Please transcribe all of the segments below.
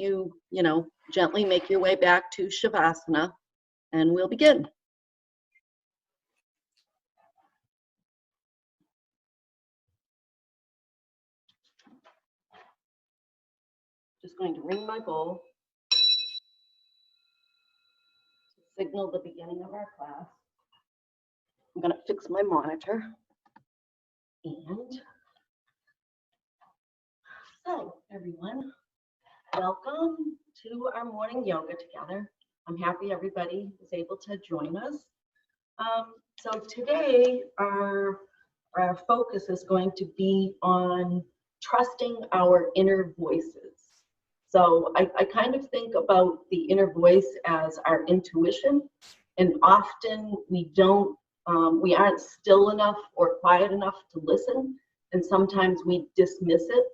you, gently make your way back to Shavasana, and we'll begin. Just going to ring my bowl to signal the beginning of our class. I'm going to fix my monitor. And so, everyone, welcome to our morning yoga together. I'm happy everybody was able to join us. So today, our focus is going to be on trusting our inner voices. So I kind of think about the inner voice as our intuition, and often we aren't still enough or quiet enough to listen, and sometimes we dismiss it.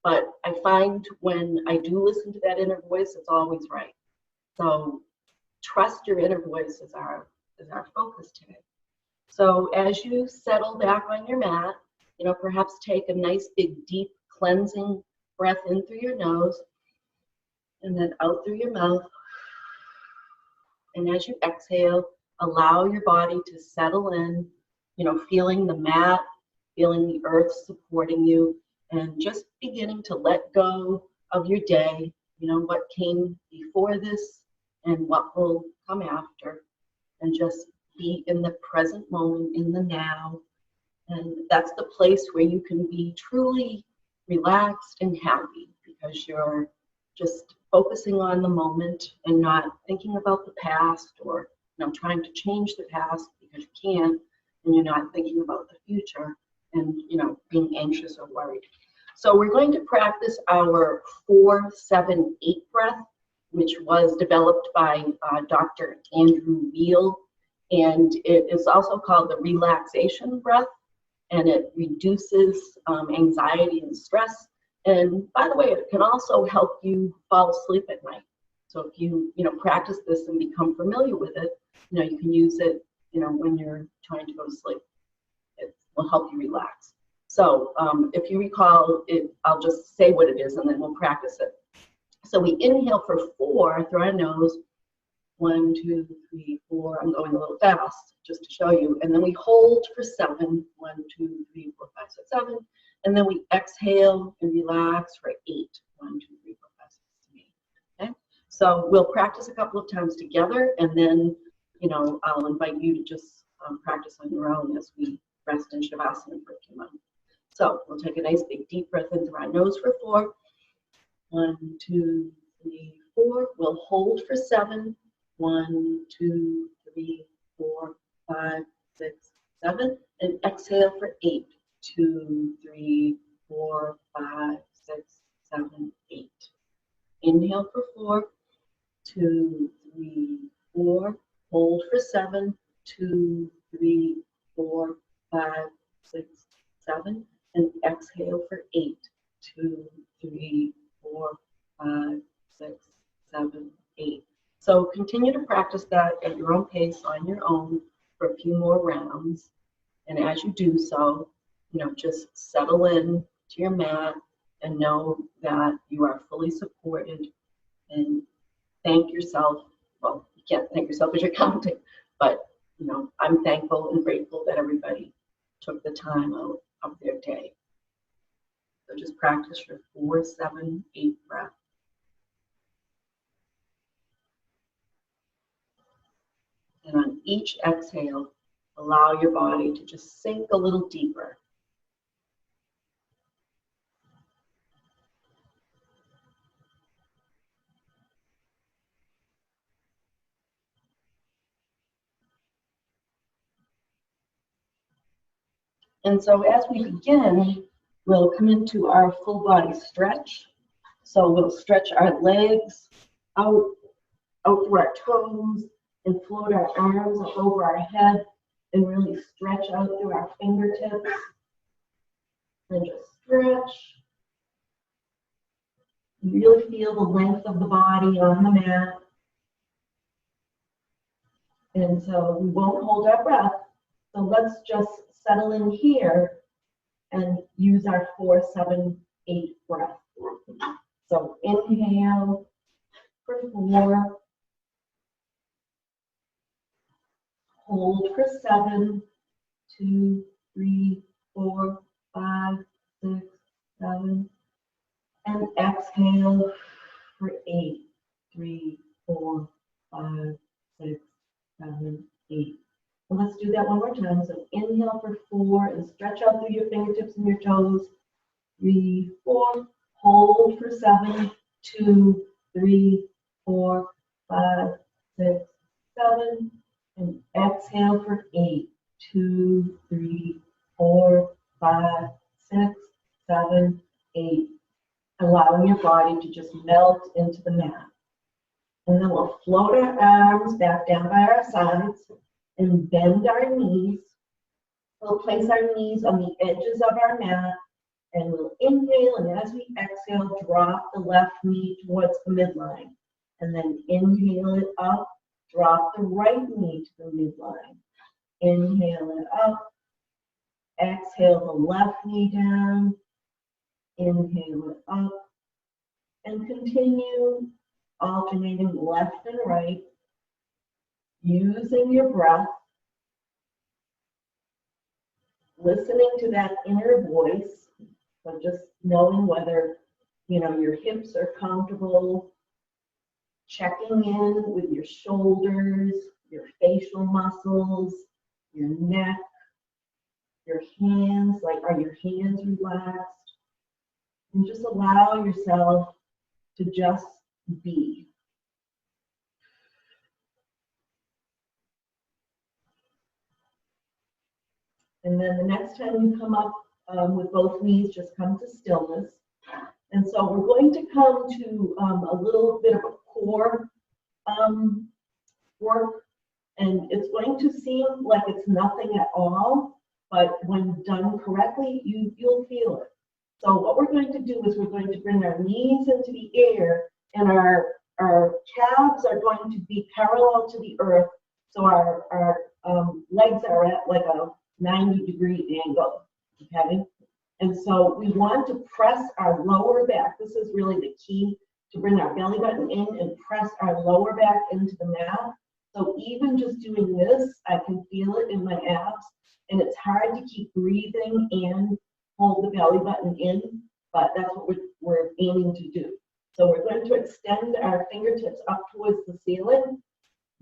But I find when I do listen to that inner voice, it's always right. So trust your inner voice is our focus today. So as you settle back on your mat, perhaps take a nice big deep cleansing breath in through your nose and then out through your mouth. And as you exhale, allow your body to settle in, feeling the mat, feeling the earth supporting you, and just beginning to let go of your day, what came before this and what will come after, and just be in the present moment, in the now. And that's the place where you can be truly relaxed and happy, because you're just focusing on the moment and not thinking about the past, or trying to change the past because you can't, and you're not thinking about the future and being anxious or worried. So we're going to practice our 4-7-8 breath, which was developed by Dr. Andrew Weil, and it is also called the relaxation breath, and it reduces anxiety and stress. And by the way, it can also help you fall asleep at night. So if you practice this and become familiar with it, you can use it when you're trying to go to sleep. It will help you relax. So if you recall it, I'll just say what it is and then we'll practice it. So we inhale for 4 through our nose. 1, 2, 3, 4. I'm going a little fast just to show you. And then we hold for 7. 1, 2, 3, 4, 5, 6, 7. And then we exhale and relax for 8. 1, 2, 3, 4, 5, 6, 7, 8. Okay. So we'll practice a couple of times together, and then I'll invite you to just practice on your own as we rest in Shavasana for a few moments. So we'll take a nice big deep breath in through our nose for 4. 1, 2, 3, 4. We'll hold for 7. 1, 2, 3, 4, 5, 6, 7. And exhale for 8. 2, 3, 4, 5, 6, 7, 8. Inhale for 4. 2, 3, 4. Hold for 7. 2, 3, 4, 5, 6, 7. And exhale for 8. 2, 3, 4, 5, 6, 7, 8. So continue to practice that at your own pace on your own for a few more rounds. And as you do so, just settle in to your mat and know that you are fully supported, and thank yourself. Well, you can't thank yourself as you're counting, but I'm thankful and grateful that everybody took the time out of their day. So just practice your 4-7-8 breath. And on each exhale, allow your body to just sink a little deeper. And so as we begin, we'll come into our full body stretch. So we'll stretch our legs out through our toes and float our arms up over our head and really stretch out through our fingertips. And just stretch. Really feel the length of the body on the mat. And so we won't hold our breath. So let's just settle in here and use our 4-7-8 breath. So inhale for 4, hold for 7, 2, 3, 4, 5, 6, 7, and exhale for 8, 3, 4, 5, 6, 7, 8. And let's do that one more time. So inhale for 4 and stretch out through your fingertips and your toes. 3, 4. Hold for 7, 2, 3, 4, 5, 6, 7. And exhale for 8, 2, 3, 4, 5, 6, 7, 8. Allowing your body to just melt into the mat. And then we'll float our arms back down by our sides and bend our knees. We'll place our knees on the edges of our mat and we'll inhale, and as we exhale, drop the left knee towards the midline. And then inhale it up, drop the right knee to the midline. Inhale it up, exhale the left knee down, inhale it up, and continue alternating left and right, using your breath, listening to that inner voice, so just knowing whether, your hips are comfortable, checking in with your shoulders, your facial muscles, your neck, your hands, like are your hands relaxed? And just allow yourself to just be. And then the next time you come up with both knees, just come to stillness. And so we're going to come to a little bit of a core work. And it's going to seem like it's nothing at all, but when done correctly, you'll feel it. So what we're going to do is we're going to bring our knees into the air, and our calves are going to be parallel to the earth. So our legs are at like a 90-degree angle, okay? And so we want to press our lower back. This is really the key, to bring our belly button in and press our lower back into the mat. So even just doing this, I can feel it in my abs, and it's hard to keep breathing and hold the belly button in, but that's what we're aiming to do. So we're going to extend our fingertips up towards the ceiling,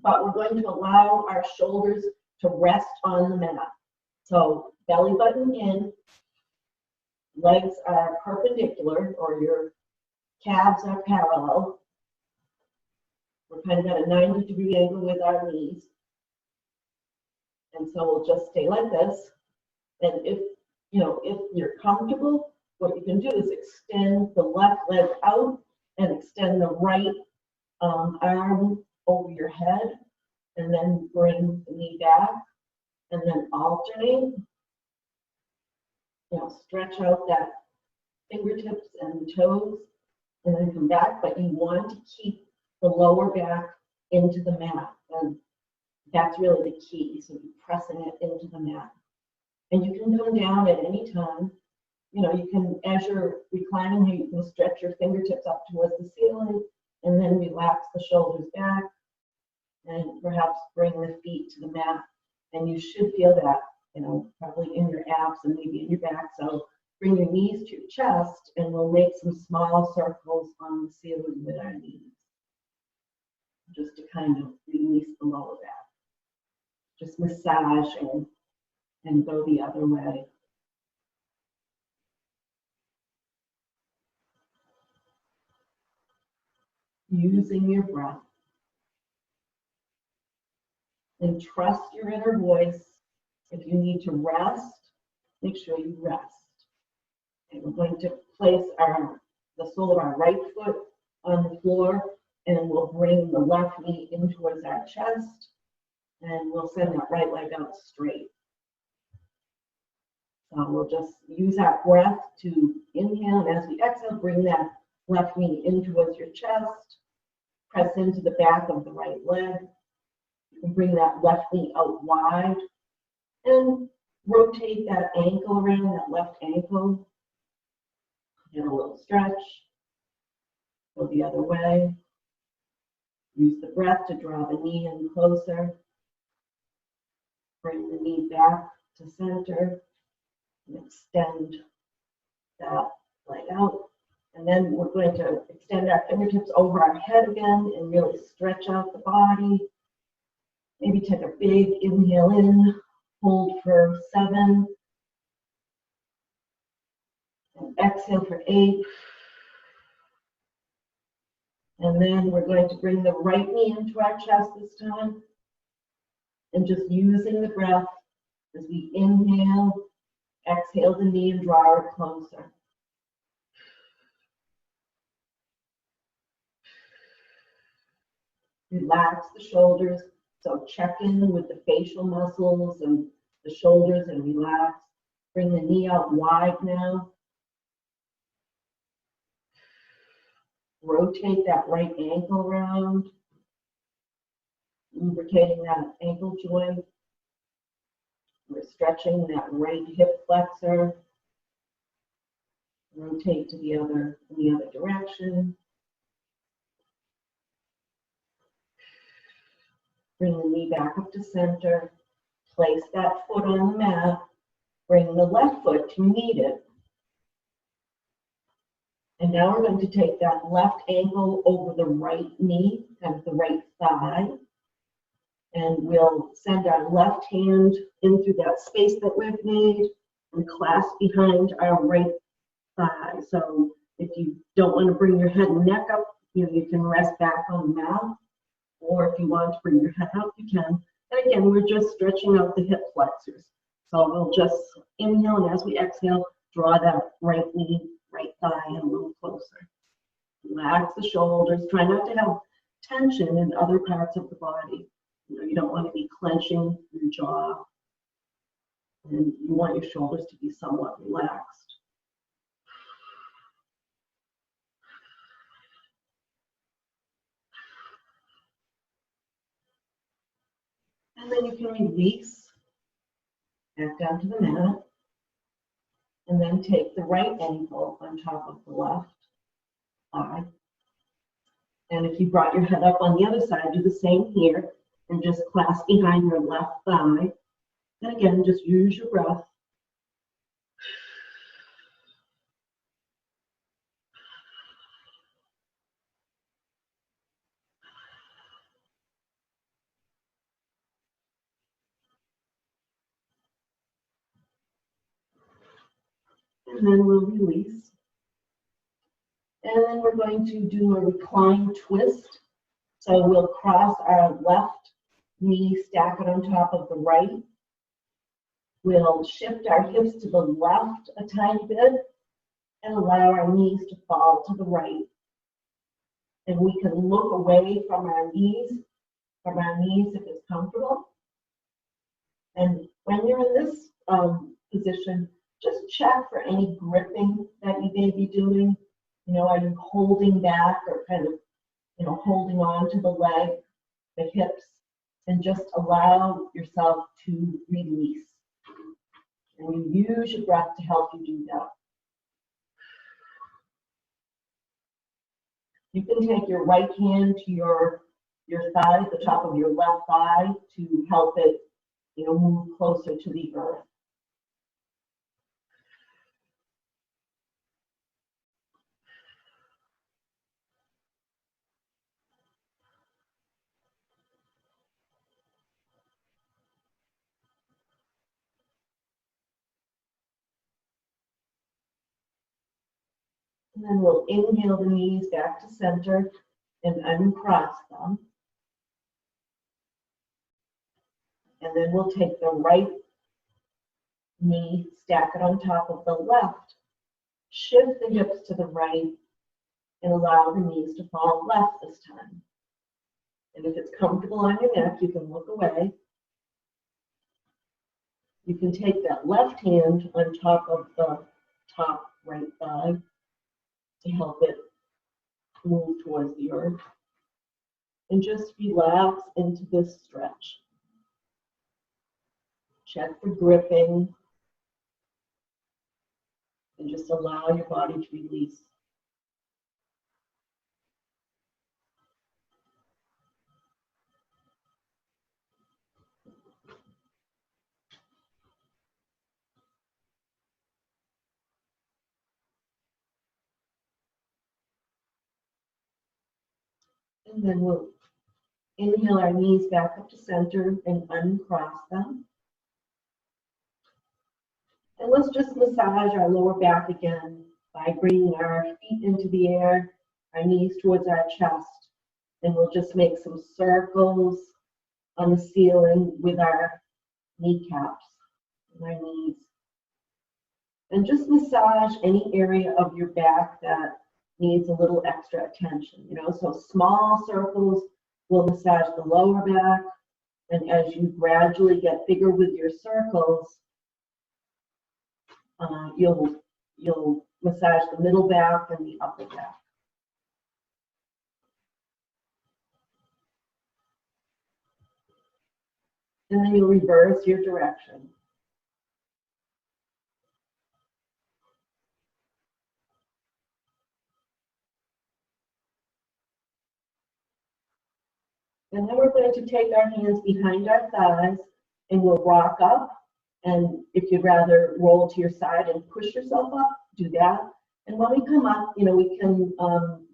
but we're going to allow our shoulders to rest on the mat. So belly button in, legs are perpendicular, or your calves are parallel. We're kind of at a 90-degree angle with our knees. And so we'll just stay like this. And if you're comfortable, what you can do is extend the left leg out and extend the right arm over your head, and then bring the knee back, and then alternate. Stretch out that fingertips and toes, and then come back, but you want to keep the lower back into the mat, and that's really the key. So you're pressing it into the mat. And you can come down at any time. You can, as you're reclining here, you can stretch your fingertips up towards the ceiling, and then relax the shoulders back, and perhaps bring the feet to the mat. And you should feel that, probably in your abs and maybe in your back. So bring your knees to your chest, and we'll make some small circles on the ceiling with our knees, just to kind of release the lower back. Just massage and go the other way. Using your breath. And trust your inner voice. If you need to rest, make sure you rest. And we're going to place the sole of our right foot on the floor, and we'll bring the left knee in towards our chest, and we'll send that right leg out straight. So we'll just use our breath to inhale, and as we exhale, bring that left knee in towards your chest, press into the back of the right leg, and bring that left knee out wide, and rotate that ankle around, that left ankle. Get a little stretch. Go the other way. Use the breath to draw the knee in closer. Bring the knee back to center and extend that leg out. And then we're going to extend our fingertips over our head again and really stretch out the body. Maybe take a big inhale in, hold for 7, and exhale for 8. And then we're going to bring the right knee into our chest this time. And just using the breath as we inhale, exhale the knee and draw it closer. Relax the shoulders. So check in with the facial muscles and the shoulders and relax. Bring the knee out wide now. Rotate that right ankle around. Lubricating that ankle joint. We're stretching that right hip flexor. Rotate to the other direction. Bring the knee back up to center. Place that foot on the mat. Bring the left foot to meet it. And now we're going to take that left ankle over the right knee, kind of the right thigh. And we'll send our left hand in through that space that we've made and clasp behind our right thigh. So if you don't want to bring your head and neck up, you can rest back on the mat. Or if you want to bring your head up, you can. And again, we're just stretching out the hip flexors. So we'll just inhale, and as we exhale, draw that right knee, right thigh in a little closer. Relax the shoulders. Try not to have tension in other parts of the body. You don't want to be clenching your jaw. And you want your shoulders to be somewhat relaxed. And then you can release back down to the mat. And then take the right ankle on top of the left thigh. And if you brought your head up on the other side, do the same here. And just clasp behind your left thigh. And again, just use your breath. And then we'll release. And then we're going to do a recline twist. So we'll cross our left knee, stack it on top of the right. We'll shift our hips to the left a tiny bit and allow our knees to fall to the right. And we can look away from our knees if it's comfortable. And when you're in this position, just check for any gripping that you may be doing. Are you holding back or kind of, holding on to the leg, the hips, and just allow yourself to release. And you use your breath to help you do that. You can take your right hand to your thigh, the top of your left thigh, to help it, move closer to the earth. And then we'll inhale the knees back to center and uncross them. And then we'll take the right knee, stack it on top of the left, shift the hips to the right, and allow the knees to fall left this time. And if it's comfortable on your neck, you can look away. You can take that left hand on top of the top right thigh to help it move towards the earth. And just relax into this stretch. Check for gripping. And just allow your body to release. And then we'll inhale our knees back up to center and uncross them. And let's just massage our lower back again by bringing our feet into the air, our knees towards our chest. And we'll just make some circles on the ceiling with our kneecaps and our knees. And just massage any area of your back that needs a little extra attention. So small circles will massage the lower back. And as you gradually get bigger with your circles, you'll massage the middle back and the upper back. And then you'll reverse your direction. And then we're going to take our hands behind our thighs and we'll rock up. And if you'd rather roll to your side and push yourself up, do that. And when we come up, we can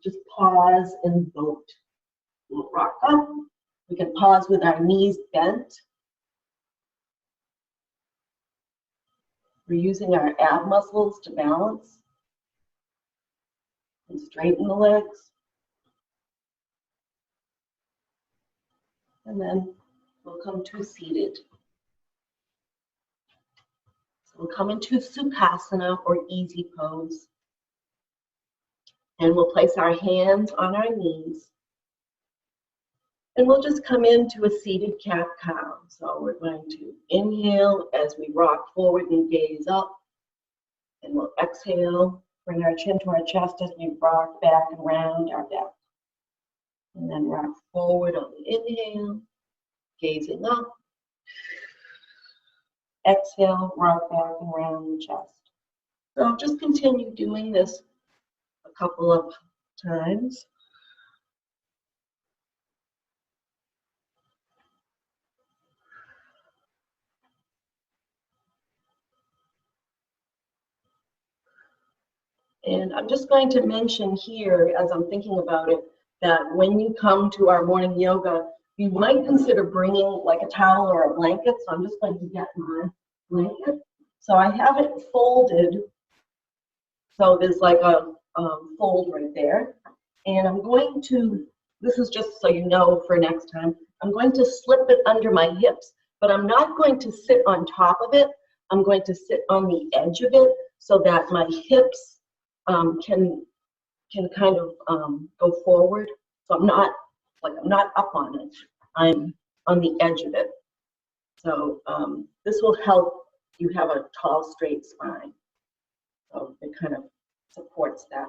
just pause and vote. We'll rock up. We can pause with our knees bent. We're using our ab muscles to balance and straighten the legs. And then we'll come to seated. So we'll come into Sukhasana or easy pose. And we'll place our hands on our knees. And we'll just come into a seated cat-cow. So we're going to inhale as we rock forward and gaze up. And we'll exhale, bring our chin to our chest as we rock back and round our back. And then rock forward on the inhale, gazing up. Exhale, rock back and round the chest. So just continue doing this a couple of times. And I'm just going to mention here, as I'm thinking about it, that when you come to our morning yoga, you might consider bringing like a towel or a blanket. So I'm just going to get my blanket. So I have it folded. So there's like a fold right there. And I'm going to, this is just so you know for next time, I'm going to slip it under my hips, but I'm not going to sit on top of it. I'm going to sit on the edge of it so that my hips can kind of go forward. So I'm not up on it. I'm on the edge of it. So this will help you have a tall, straight spine. So it kind of supports that.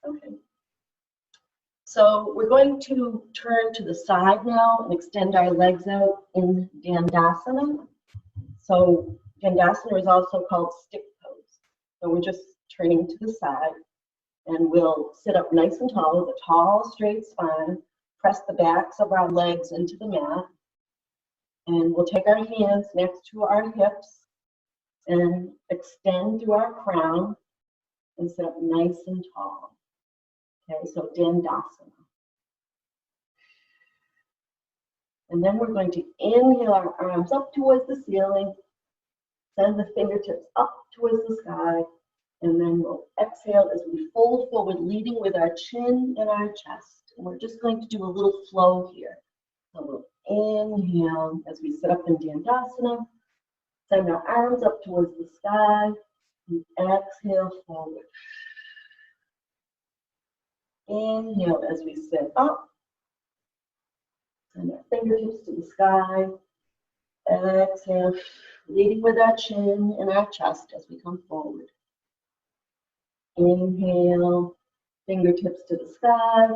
Okay. So we're going to turn to the side now and extend our legs out in Dandasana. So Dandasana is also called stick pose. So we're just turning to the side and we'll sit up nice and tall with a tall, straight spine, press the backs of our legs into the mat, and we'll take our hands next to our hips and extend through our crown and sit up nice and tall. Okay, so Dandasana. And then we're going to inhale our arms up towards the ceiling, send the fingertips up towards the sky, and then we'll exhale as we fold forward, leading with our chin and our chest. And we're just going to do a little flow here. So we'll inhale as we sit up in Dandasana, send our arms up towards the sky, and exhale forward. Inhale as we sit up, send our fingertips to the sky, exhale, leading with our chin and our chest as we come forward. Inhale, fingertips to the sky,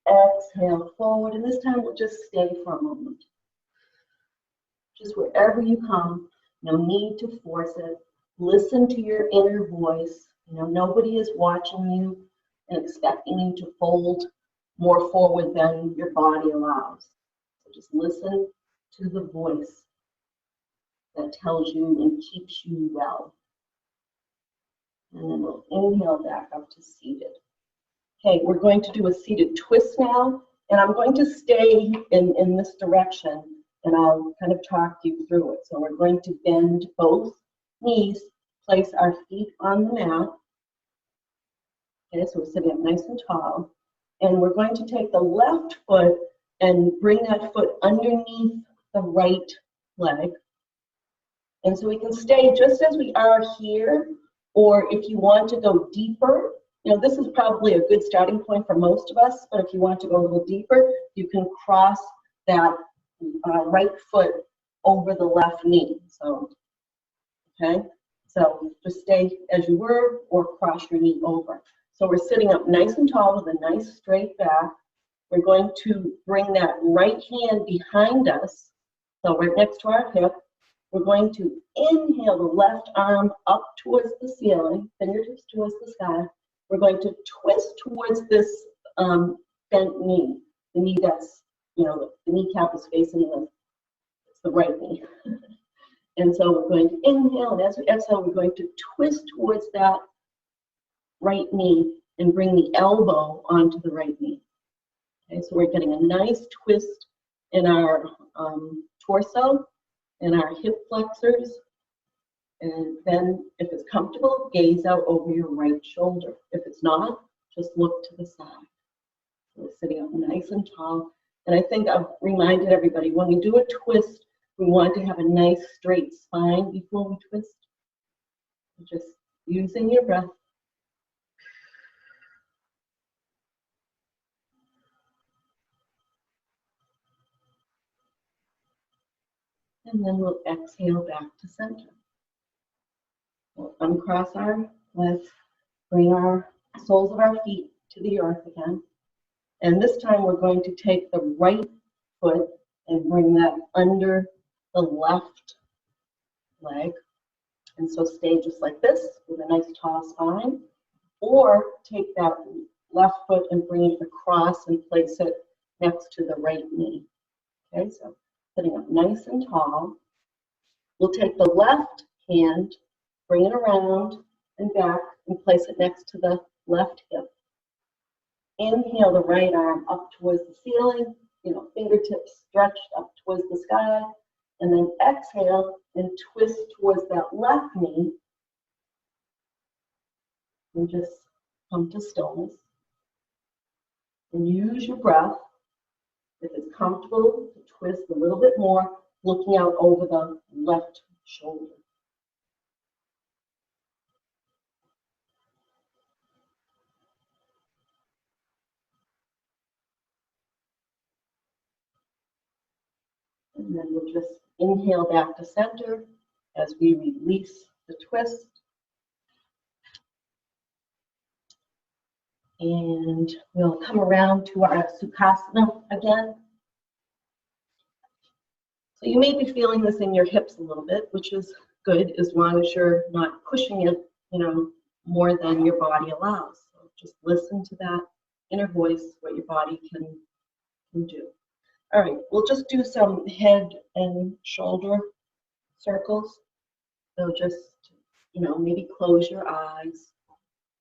exhale forward, and this time we'll just stay for a moment. Just wherever you come, no need to force it. Listen to your inner voice. Nobody is watching you and expecting you to fold more forward than your body allows. So just listen to the voice that tells you and keeps you well. And then we'll inhale back up to seated. Okay, we're going to do a seated twist now, and I'm going to stay in this direction, and I'll kind of talk you through it. So we're going to bend both knees, place our feet on the mat. Okay, so we're sitting up nice and tall, and we're going to take the left foot and bring that foot underneath the right leg. And so we can stay just as we are here, or if you want to go deeper, you know, this is probably a good starting point for most of us, but if you want to go a little deeper, you can cross that right foot over the left knee. So, okay, so just stay as you were or cross your knee over. So we're sitting up nice and tall with a nice straight back. We're going to bring that right hand behind us, so right next to our hip. We're going to inhale the left arm up towards the ceiling, fingertips towards the sky. We're going to twist towards this bent knee, the knee that's, you know, the kneecap is facing the right knee. And so we're going to inhale, and as we exhale, we're going to twist towards that right knee and bring the elbow onto the right knee. Okay, so we're getting a nice twist in our torso and our hip flexors. And then, if it's comfortable, gaze out over your right shoulder. If it's not, just look to the side. So we're sitting up nice and tall. And I think I've reminded everybody, when we do a twist, we want to have a nice straight spine before we twist. Just using your breath. And then we'll exhale back to center. We'll uncross our legs, bring our soles of our feet to the earth again. And this time we're going to take the right foot and bring that under the left leg. And so stay just like this with a nice tall spine. Or take that left foot and bring it across and place it next to the right knee. Okay, so sitting up nice and tall. We'll take the left hand, bring it around and back, and place it next to the left hip. Inhale the right arm up towards the ceiling, you know, fingertips stretched up towards the sky, and then exhale and twist towards that left knee, and just come to stillness. And use your breath. If it's comfortable, to twist a little bit more, looking out over the left shoulder. And then we'll just inhale back to center as we release the twist. And we'll come around to our Sukhasana again. So you may be feeling this in your hips a little bit, which is good as long as you're not pushing it, you know, more than your body allows. So just listen to that inner voice, what your body can do. All right, we'll just do some head and shoulder circles. So just, you know, maybe close your eyes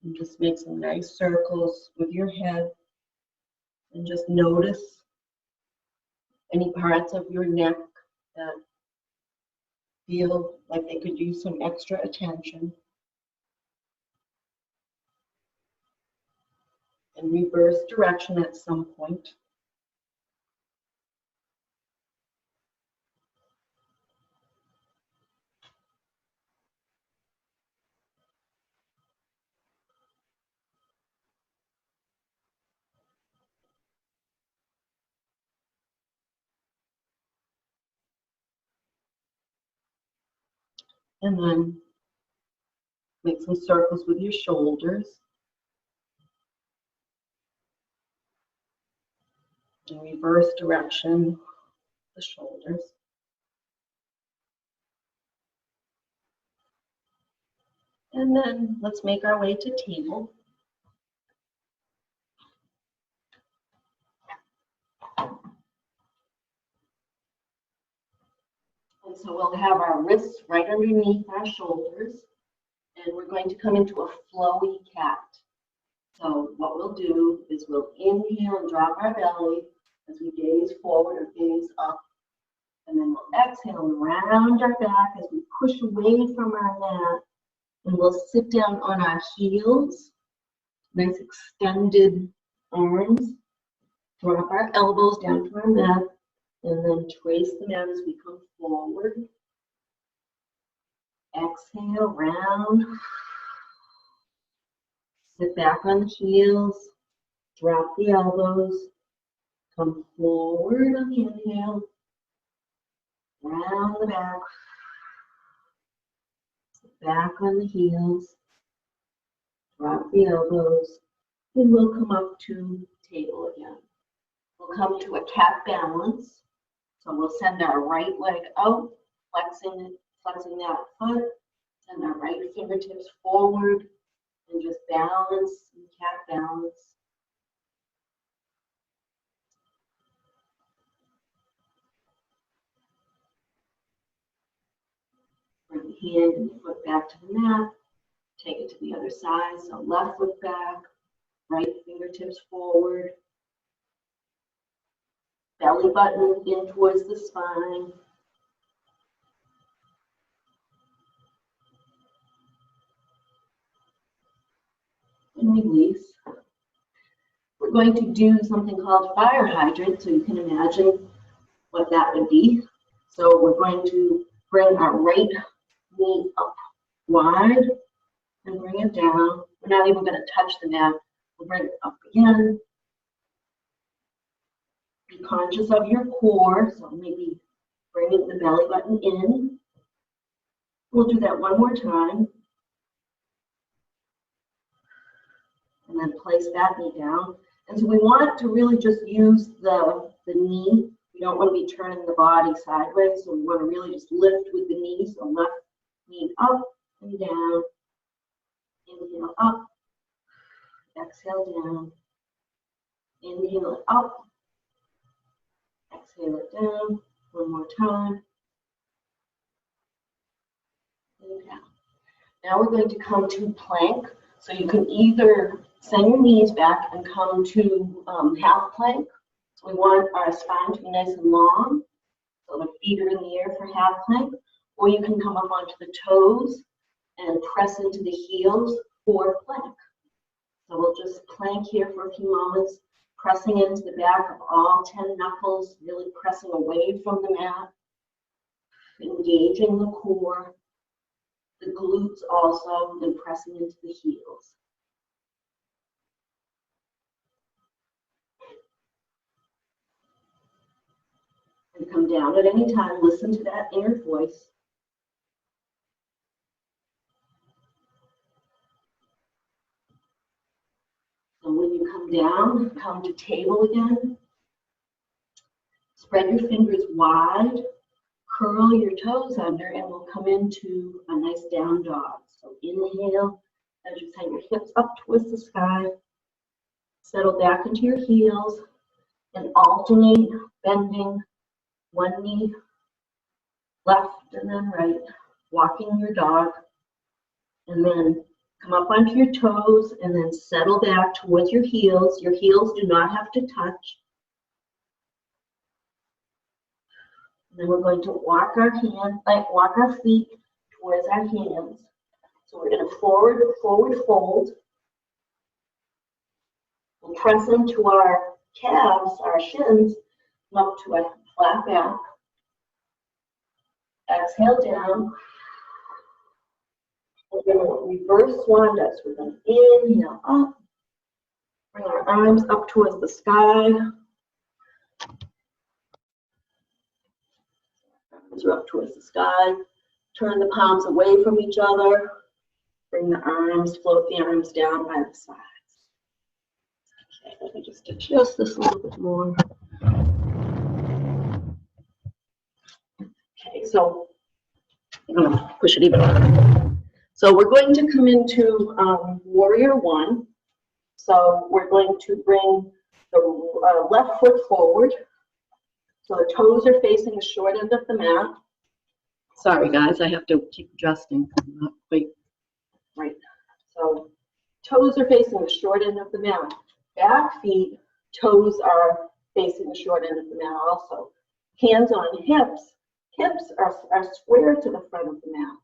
and just make some nice circles with your head, and just notice any parts of your neck that feel like they could use some extra attention. And reverse direction at some point. And then make some circles with your shoulders. In reverse direction, the shoulders. And then let's make our way to table. And so we'll have our wrists right underneath our shoulders, and we're going to come into a flowy cat. So what we'll do is we'll inhale and drop our belly as we gaze forward or gaze up. And then we'll exhale and round our back as we push away from our mat. And we'll sit down on our heels, nice extended arms. Drop our elbows down to our mat. And then trace the mat as we come forward. Exhale, round. Sit back on the heels. Drop the elbows. Come forward on the inhale. Round the back. Sit back on the heels. Drop the elbows. And we'll come up to table again. We'll come to a cat balance. So we'll send our right leg out, flexing that foot. Send our right fingertips forward and just balance in cat balance. Bring the hand and the foot back to the mat. Take it to the other side. So left foot back, right fingertips forward. Belly button in towards the spine. And release. We're going to do something called fire hydrant, so you can imagine what that would be. So we're going to bring our right knee up wide and bring it down. We're not even going to touch the mat. We'll bring it up again. Be conscious of your core, so maybe bringing the belly button in. We'll do that one more time. And then place that knee down. And so we want to really just use the knee. We don't want to be turning the body sideways, so we want to really just lift with the knee. So left knee up and down. Inhale up. Exhale down. Inhale it up. Exhale it down. One more time. And down. Now we're going to come to plank. So you can either send your knees back and come to half plank. So we want our spine to be nice and long. So the feet are in the air for half plank. Or you can come up onto the toes and press into the heels for plank. So we'll just plank here for a few moments, pressing into the back of all 10 knuckles, really pressing away from the mat, engaging the core, the glutes also, and pressing into the heels. And come down at any time, listen to that inner voice. And when you come down, come to table again. Spread your fingers wide, curl your toes under, and we'll come into a nice down dog. So inhale, as you send your hips up towards the sky. Settle back into your heels and alternate bending one knee left and then right, walking your dog, and then come up onto your toes and then settle back towards your heels. Your heels do not have to touch. And then we're going to walk our feet towards our hands. So we're going to forward fold. We'll press into our calves, our shins, come up to a flat back. Exhale down. We're going to reverse swan dive. We're going to inhale up. Bring our arms up towards the sky. Arms are up towards the sky. Turn the palms away from each other. Bring the arms, float the arms down by the sides. Okay, let me just adjust this a little bit more. Okay, so I'm going to push it even harder. So we're going to come into warrior one. So we're going to bring the left foot forward. So the toes are facing the short end of the mat. Sorry guys, I have to keep adjusting. I'm not quite right. So Toes are facing the short end of the mat. Back feet, toes are facing the short end of the mat also. Hands on hips. Hips are square to the front of the mat.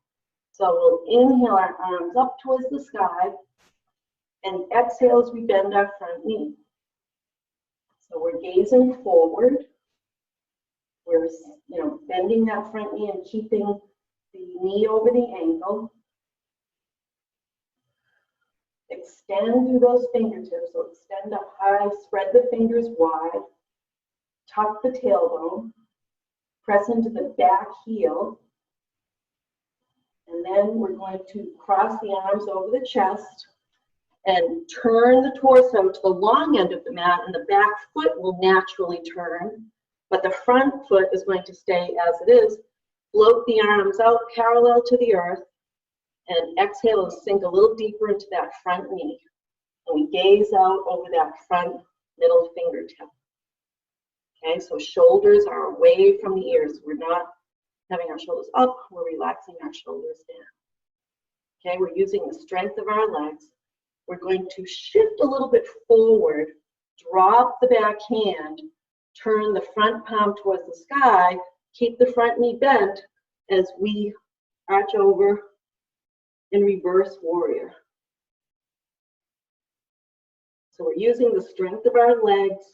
So we'll inhale our arms up towards the sky and exhale as we bend our front knee. So we're gazing forward. We're bending that front knee and keeping the knee over the ankle. Extend through those fingertips. So extend up high, spread the fingers wide. Tuck the tailbone. Press into the back heel. And then we're going to cross the arms over the chest and turn the torso to the long end of the mat, and the back foot will naturally turn, but the front foot is going to stay as it is. Float the arms out parallel to the earth, and exhale and sink a little deeper into that front knee. And we gaze out over that front middle fingertip. Okay, so shoulders are away from the ears. We're not having our shoulders up, we're relaxing our shoulders down. Okay, we're using the strength of our legs. We're going to shift a little bit forward, drop the back hand, turn the front palm towards the sky, keep the front knee bent as we arch over in reverse warrior. So we're using the strength of our legs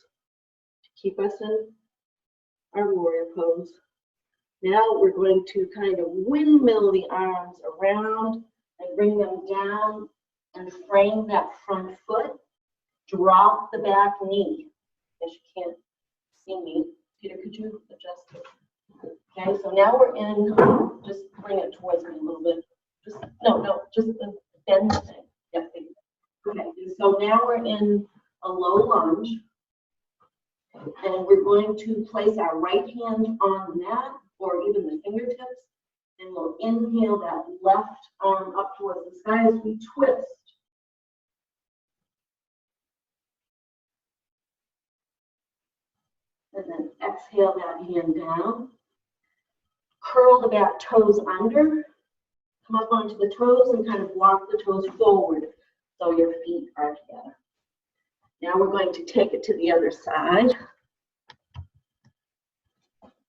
to keep us in our warrior pose. Now we're going to kind of windmill the arms around and bring them down and frame that front foot. Drop the back knee. As you can't see me. Peter, could you adjust it? Okay, so now we're in, just bring it towards me a little bit. Just, just bend the thing. Yep, okay, so now we're in a low lunge. And we're going to place our right hand on the mat, or even the fingertips, and we'll inhale that left arm up towards the sky as we twist. And then exhale that hand down. Curl the back toes under. Come up onto the toes and kind of walk the toes forward so your feet are together. Now we're going to take it to the other side.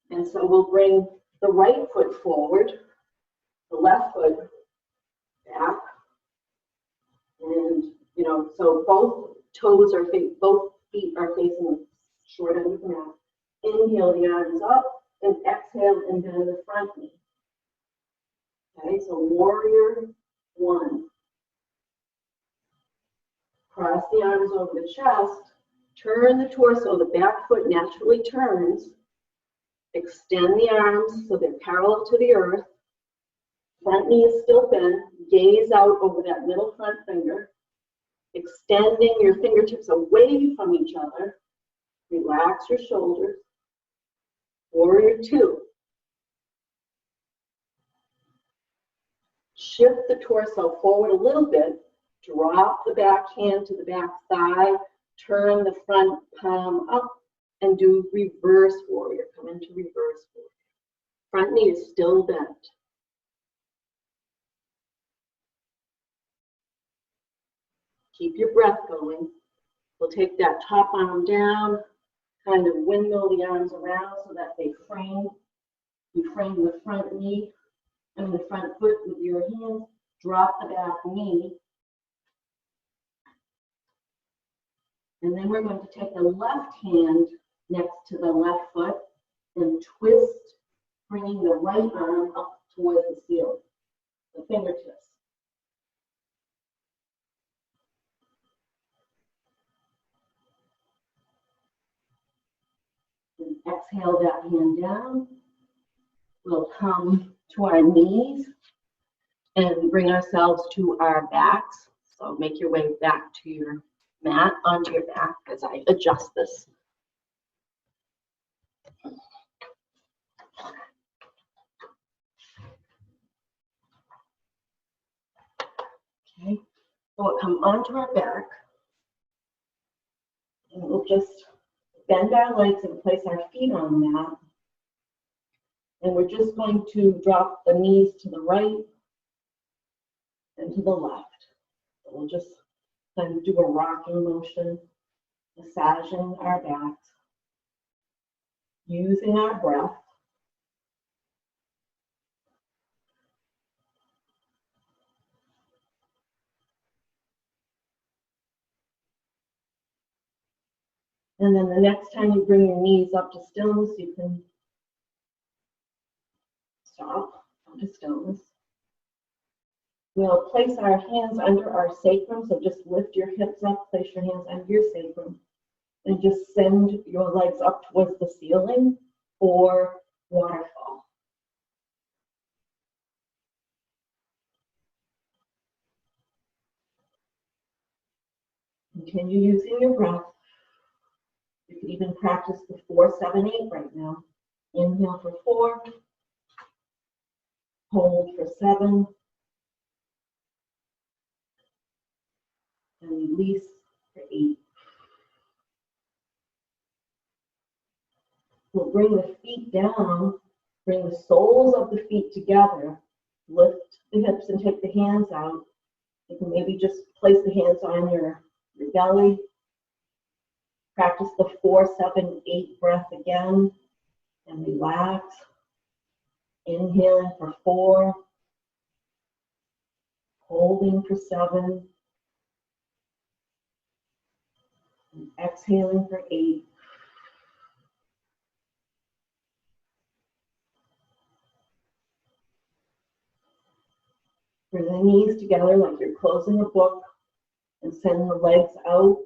And so we'll bring the right foot forward, the left foot back. And, so both feet are facing the short end of the mat. Inhale the arms up and exhale and bend the front knee. Okay, so warrior one. Cross the arms over the chest, turn the torso, the back foot naturally turns. Extend the arms so they're parallel to the earth. Front knee is still bent. Gaze out over that middle front finger. Extending your fingertips away from each other. Relax your shoulders. Warrior two. Shift the torso forward a little bit. Drop the back hand to the back thigh. Turn the front palm up and do reverse warrior. Come into reverse warrior. Front knee is still bent. Keep your breath going. We'll take that top arm down, kind of windmill the arms around so that they frame. You frame the front knee and the front foot with your hands. Drop the back knee. And then we're going to take the left hand next to the left foot and twist, bringing the right arm up towards the ceiling, the fingertips. And exhale that hand down. We'll come to our knees and bring ourselves to our backs. So make your way back to your mat, onto your back as I adjust this. Okay, so we'll come onto our back and we'll just bend our legs and place our feet on the mat. And we're just going to drop the knees to the right and to the left. So we'll just Then do a rocking motion, massaging our backs, using our breath. And then the next time you bring your knees up to stillness, you can stop to stillness. We'll place our hands under our sacrum, so just lift your hips up, place your hands under your sacrum, and just send your legs up towards the ceiling or waterfall. Continue using your breath. You can even practice the 4-7-8 right now. Inhale for 4, hold for 7, and release for 8. We'll bring the feet down, bring the soles of the feet together, lift the hips and take the hands out. You can maybe just place the hands on your belly. Practice the 4-7-8 breath again and relax. Inhaling for 4, holding for 7, and exhaling for 8. Bring the knees together like you're closing a book and send the legs out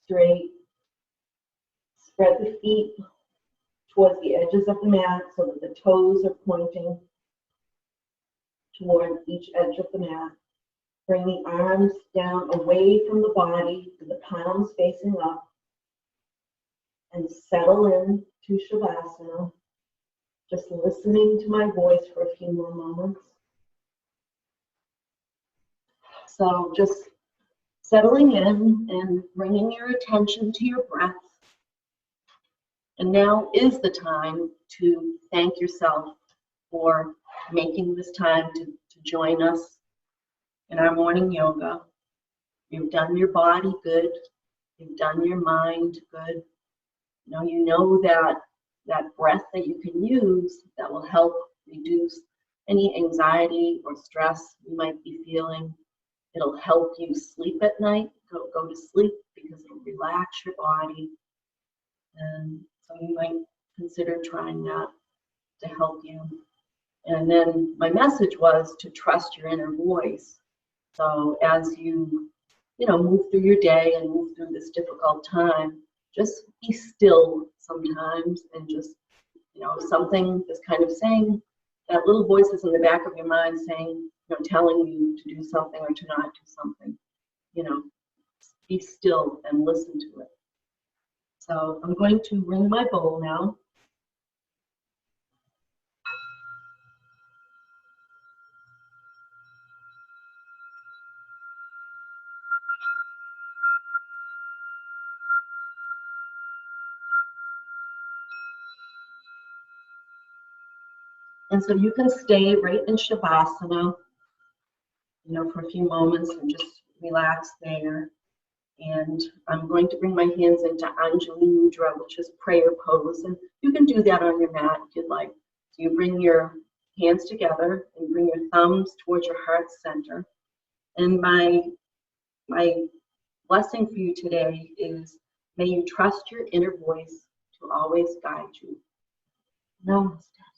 straight. Spread the feet towards the edges of the mat so that the toes are pointing toward each edge of the mat. Bring the arms down away from the body, with the palms facing up, and settle in to Shavasana, just listening to my voice for a few more moments. So just settling in and bringing your attention to your breath. And now is the time to thank yourself for making this time to join us in our morning yoga. You've done your body good. You've done your mind good. You know that breath that you can use that will help reduce any anxiety or stress you might be feeling. It'll help you sleep at night. Go to sleep because it'll relax your body. And so you might consider trying that to help you. And then my message was to trust your inner voice. So as you move through your day and move through this difficult time, just be still sometimes and just, something is kind of saying, that little voices in the back of your mind saying, telling you to do something or to not do something, be still and listen to it. So I'm going to ring my bowl now. And so you can stay right in Shavasana, for a few moments and just relax there. And I'm going to bring my hands into Anjali Mudra, which is prayer pose. And you can do that on your mat if you'd like. So you bring your hands together and bring your thumbs towards your heart center. And my blessing for you today is, may you trust your inner voice to always guide you. Namaste.